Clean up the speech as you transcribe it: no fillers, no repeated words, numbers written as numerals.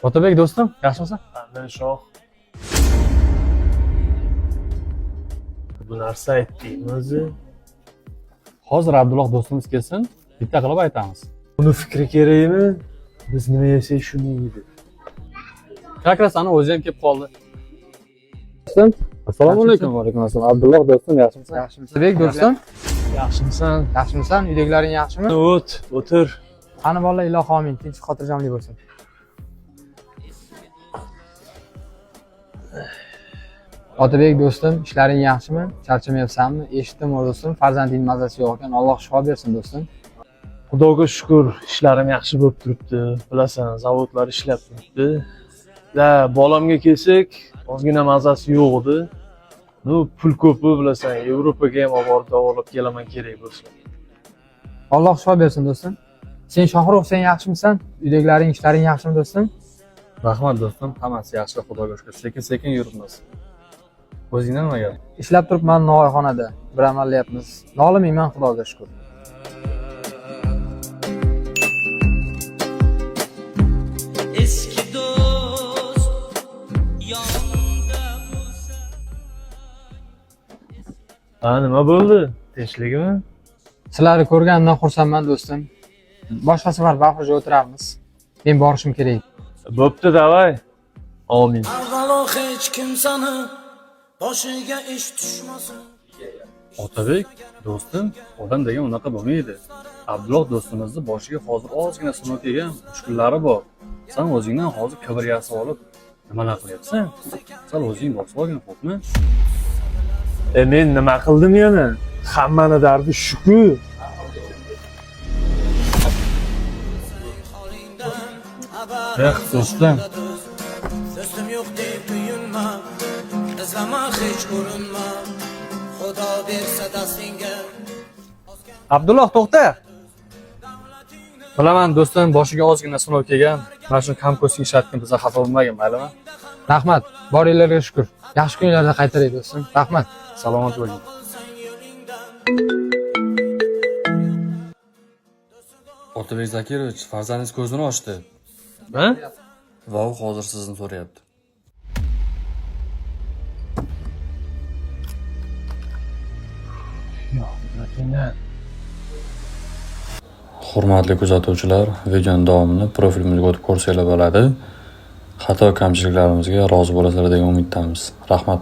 Otabek do'stim, yaxshimisan? Qanday shoh? Bu narsa aytdingmi o'zi? Hozir Abdulloh do'stimiz kelsin, bitta qilib aytamiz. Uni fikri kerakmi? Biz nima yesak shuni yeydi. Как раз ana o'zi ham kelib qoldi. Do'stim, assalomu alaykum. Va alaykum assalom. Abdulloh do'stim, yaxshimisan? Yaxshimisan? Bek do'stim, Yaxshimisan? yaxshimisan? Uydagilaring yaxshimi? O'tir. Qani bolalar, ilohi omin, tinch xotirjamlik bo'lsin. Otabek do'stim, ishlaring yaxshimi? Charchamayapsanmi? Eshitdim do'stim, farzanding mazasi yo'q ekan. Alloh shifo bersin do'stim. Xudoga shukr, ishlarim yaxshi bo'lib turibdi. Bilasan, zavodlar ishlab turibdi. Da, bolamga kelsak, ozgina mazasi yo'q edi. Nu pul ko'pi bilasan, Yevropaga ham olib kelaman kerak bo'lsa. Alloh shifo bersin do'stim. Sen Shohrux, sen yaxshimisan? Uydagilaring, ishlaring yaxshimi do'stim? Rahmat do'stim, hammasi yaxshi, xudoga shukr. Sekin-sekin yuribmiz. O'zingdan nima gap? Ishlab turibman Novoyxonada. Bir amallayapmiz. Nolimayman, xudoga shukr. Eski dost yanımda bulsa. Ha, nima bo'ldi? Tinchlikmi? Sizlarni ko'rganimdan xursandman do'stim. Boshqa safar bafurja o'tiramiz. Men borishim kerak. Bo'pti, davay. Amin. Avvalo hech kim sani boshiga ish tushmasin. Otabek, do'stim, odam degan unaqa bo'lmaydi. Abdulloh do'stimizni boshiga hozir ozgina sinov kelgan mushkullari bor. Sen o'zingdan hozir kibr yasab olib, nimalar qilyapsan? Sal o'zing bosib olgin, xo'pmi? Men nima qildim yana? Hammani dardi shu-ku. Do'stim, Do'stim yo'q deb kuyinma, izlama hech urinma. Xudo bersa dastingga. Abdulloh, to'xta. bilaman do'stim, boshiga ozgina sinov kelgan. Mana shu kamko'sing shartni biza xafa bo'lmagin, maylimi? Rahmat. Boringlarga shukr. Yaxshi kunlarda qaytaray do'stim. Rahmat. Salomat bo'ling. Otabek Zakirovich, farzandingiz ko'zini ochdi. Ha? Va u hozir sizni so'rayapti. Hurmatli kuzatuvchilar, videoning davomini profilimizga o'tib ko'rsanglar bo'ladi. Xato kamchiliklarimizga rozi bo'lasizlar degan umiddamiz. Rahmat.